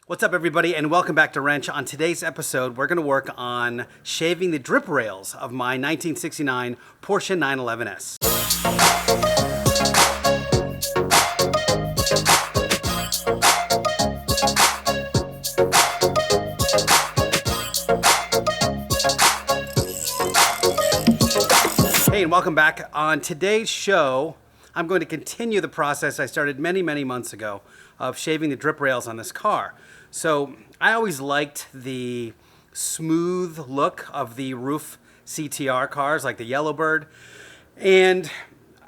What's up, everybody, and welcome back to Rennch. On today's episode, we're going to work on shaving the drip rails of my 1969 Porsche 911S. Hey, and welcome back. On today's show, I'm going to continue the process I started many months ago of shaving the drip rails on this car. So I always liked the smooth look of the roof CTR cars like the Yellowbird. And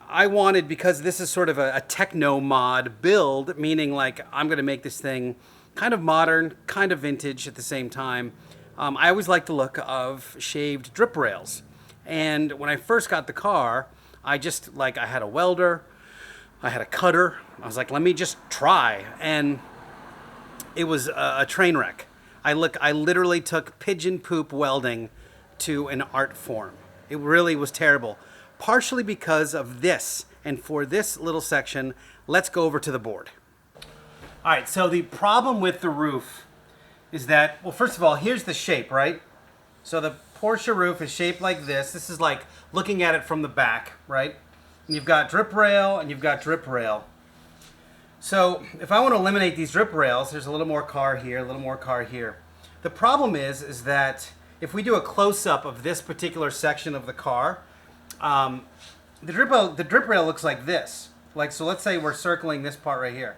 I wanted, because this is sort of a techno mod build, meaning like I'm going to make this thing kind of modern, kind of vintage at the same time. I always liked the look of shaved drip rails. And when I first got the car, I had a welder, I had a cutter. I was like, let me just try. And it was a train wreck. I literally took pigeon poop welding to an art form. It really was terrible. Partially because of this. And for this little section, let's go over to the board. All right, so the problem with the roof is that, well, first of all, here's the shape, right? So the Porsche roof is shaped like this. This is like looking at it from the back, right? And you've got drip rail and you've got drip rail. So if I want to eliminate these drip rails, there's a little more car here, a little more car here. The problem is that if we do a close-up of this particular section of the car, the drip rail looks like this. So let's say we're circling this part right here.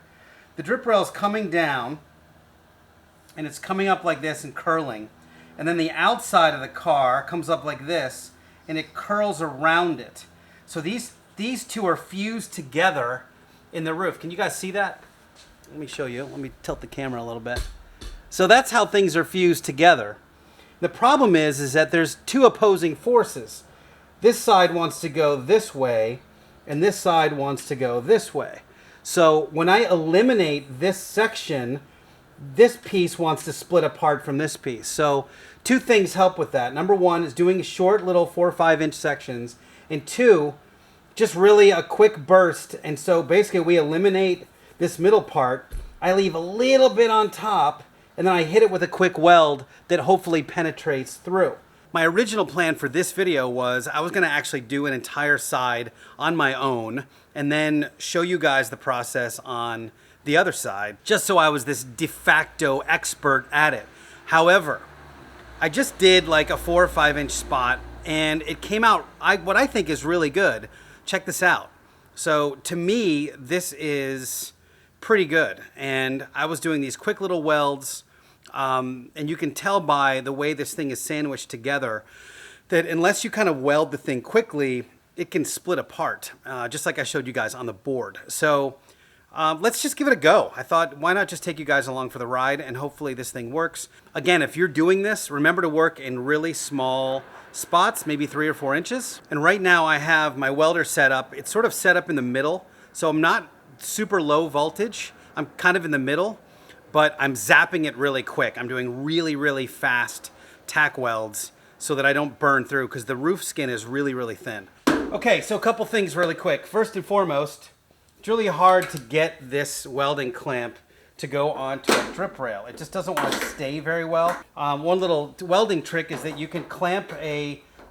The drip rail is coming down, and it's coming up like this and curling. And then the outside of the car comes up like this, and it curls around it. So these two are fused together in the roof. Can you guys see that? Let me show you. Let me tilt the camera a little bit. So that's how things are fused together. The problem is that there's two opposing forces. This side wants to go this way, and this side wants to go this way. So when I eliminate this section, this piece wants to split apart from this piece. So two things help with that. Number one is doing short little 4 or 5 inch sections. And two, just really a quick burst. And so basically we eliminate this middle part. I leave a little bit on top, and then I hit it with a quick weld that hopefully penetrates through. My original plan for this video was I was going to actually do an entire side on my own and then show you guys the process on the other side, just so I was this de facto expert at it. However, I just did like a 4 or 5 inch spot, and it came out what I think is really good. Check this out. So to me, this is pretty good. And I was doing these quick little welds, and you can tell by the way this thing is sandwiched together that unless you kind of weld the thing quickly, it can split apart, just like I showed you guys on the board. So let's just give it a go. I thought, why not just take you guys along for the ride, and hopefully this thing works. Again, if you're doing this, remember to work in really small spots, maybe 3 or 4 inches. And right now I have my welder set up. It's sort of set up in the middle, so I'm not super low voltage. I'm kind of in the middle, but I'm zapping it really quick. I'm doing really fast tack welds so that I don't burn through, because the roof skin is really thin. Okay, so a couple things really quick. First and foremost, it's really hard to get this welding clamp to go onto a drip rail. It just doesn't want to stay very well. One little welding trick is that you can clamp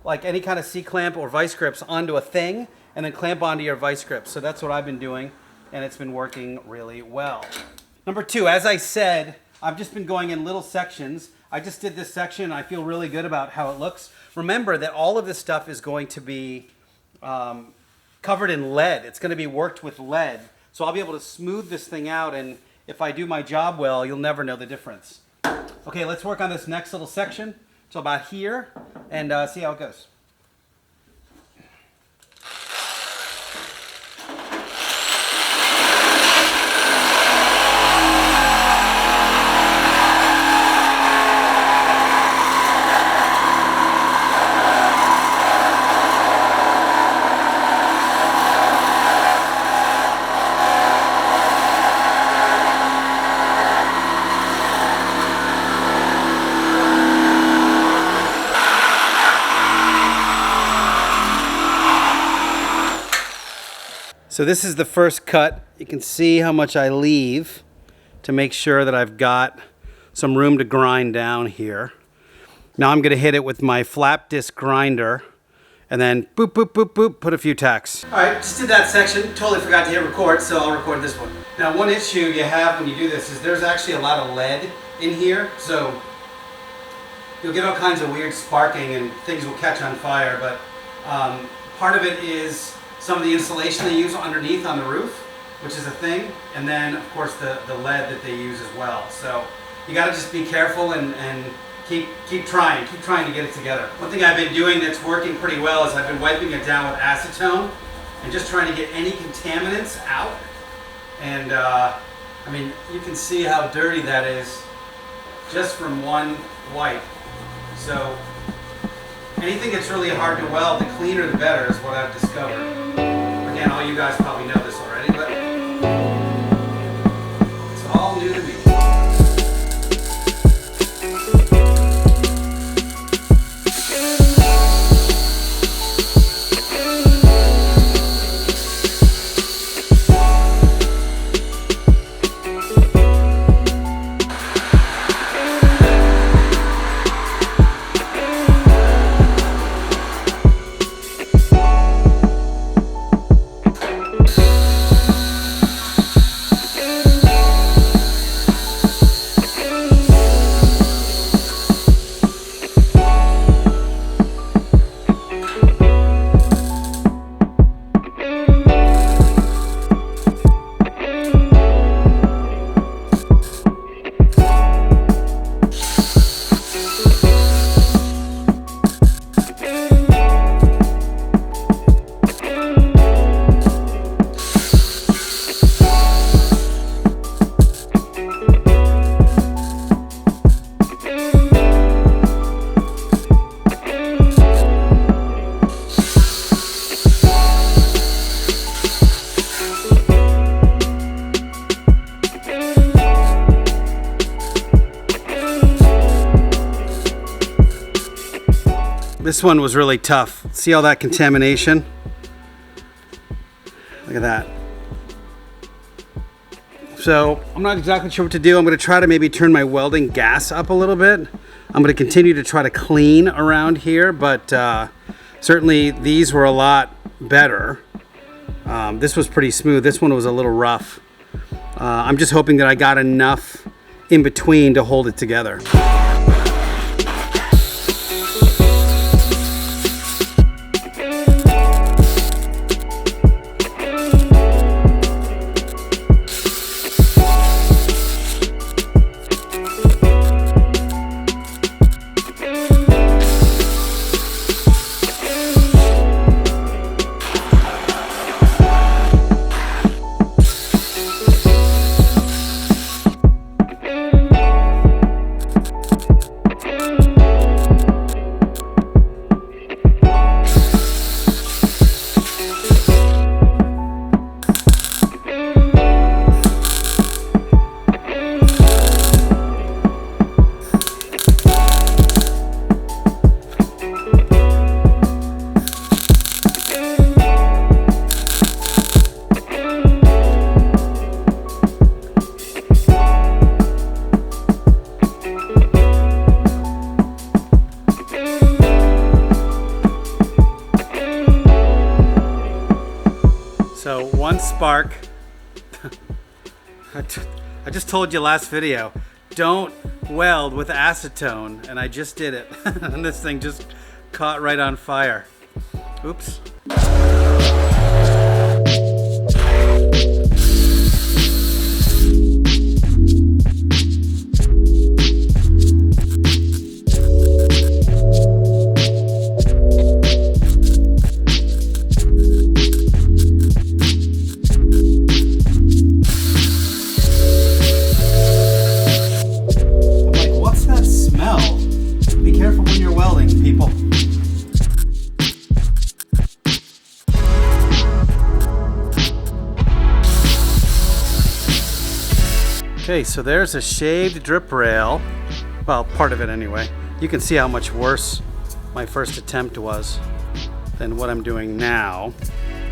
like any kind of C-clamp or vice grips onto a thing and then clamp onto your vice grips. So that's what I've been doing, and it's been working really well. Number two, as I said, I've just been going in little sections. I just did this section, and I feel really good about how it looks. Remember that all of this stuff is going to be covered in lead. It's going to be worked with lead. So I'll be able to smooth this thing out, and if I do my job well, you'll never know the difference. Okay, let's work on this next little section. So about here, and see how it goes. So this is the first cut. You can see how much I leave to make sure that I've got some room to grind down here. Now I'm gonna hit it with my flap disc grinder and then boop, boop, boop, boop, put a few tacks. All right, just did that section. Totally forgot to hit record, so I'll record this one. Now, one issue you have when you do this is there's actually a lot of lead in here, so you'll get all kinds of weird sparking and things will catch on fire, but part of it is some of the insulation they use underneath on the roof, which is a thing, and then, of course, the lead that they use as well. So you gotta just be careful and keep trying to get it together. One thing I've been doing that's working pretty well is I've been wiping it down with acetone and just trying to get any contaminants out. And I mean, you can see how dirty that is just from one wipe. So anything that's really hard to weld, the cleaner the better is what I've discovered. Again, all you guys probably know this already, but it's all new to me. This one was really tough. See all that contamination? Look at that. So I'm not exactly sure what to do. I'm going to try to maybe turn my welding gas up a little bit. I'm going to continue to try to clean around here, but certainly these were a lot better. This was pretty smooth. This one was a little rough. I'm just hoping that I got enough in between to hold it together. So one spark. I just told you last video, don't weld with acetone, and I just did it. And this thing just caught right on fire. Oops. Okay, so there's a shaved drip rail. Well, part of it anyway. You can see how much worse my first attempt was than what I'm doing now.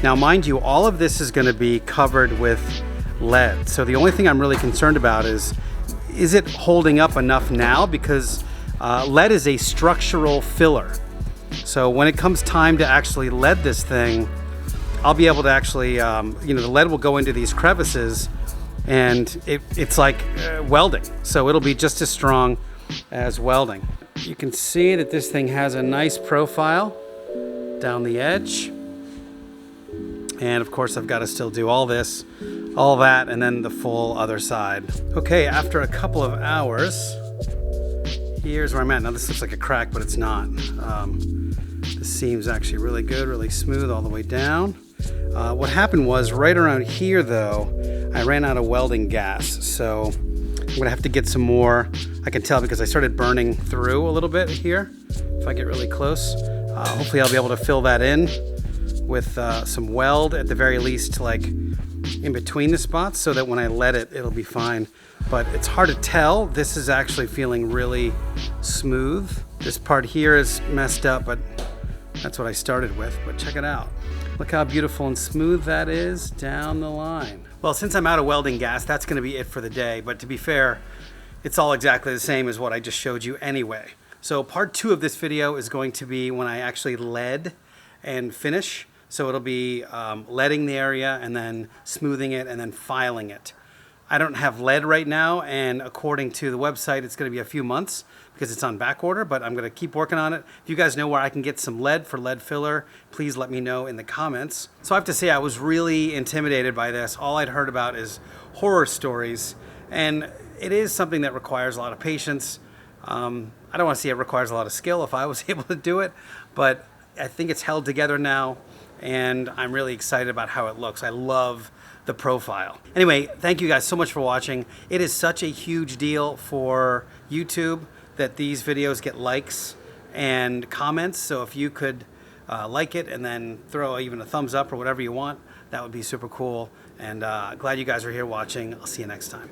Now, mind you, all of this is going to be covered with lead. So the only thing I'm really concerned about is is it holding up enough now? Because lead is a structural filler. So when it comes time to actually lead this thing, I'll be able to actually, the lead will go into these crevices, and it's like welding. So it'll be just as strong as welding. You can see that this thing has a nice profile down the edge. And of course I've got to still do all this, all that, and then the full other side. Okay, after a couple of hours, here's where I'm at. Now this looks like a crack, but it's not. The seam's actually really good, really smooth all the way down. What happened was right around here though, I ran out of welding gas. So I'm gonna have to get some more. I can tell because I started burning through a little bit here. If I get really close, hopefully I'll be able to fill that in with some weld at the very least, like in between the spots, so that when I let it, it'll be fine. But it's hard to tell. This is actually feeling really smooth. This part here is messed up, but that's what I started with. But check it out. Look how beautiful and smooth that is down the line. Well, since I'm out of welding gas, that's gonna be it for the day. But to be fair, it's all exactly the same as what I just showed you anyway. So part 2 of this video is going to be when I actually lead and finish. So it'll be leading the area and then smoothing it and then filing it. I don't have lead right now, and according to the website, it's going to be a few months because it's on back order, but I'm going to keep working on it. If you guys know where I can get some lead for lead filler, please let me know in the comments. So I have to say I was really intimidated by this. All I'd heard about is horror stories, and it is something that requires a lot of patience. I don't want to say it requires a lot of skill if I was able to do it, but I think it's held together now, and I'm really excited about how it looks. I love the profile. Anyway, thank you guys so much for watching. It is such a huge deal for YouTube that these videos get likes and comments. So if you could like it and then throw even a thumbs up or whatever you want, that would be super cool. And glad you guys are here watching. I'll see you next time.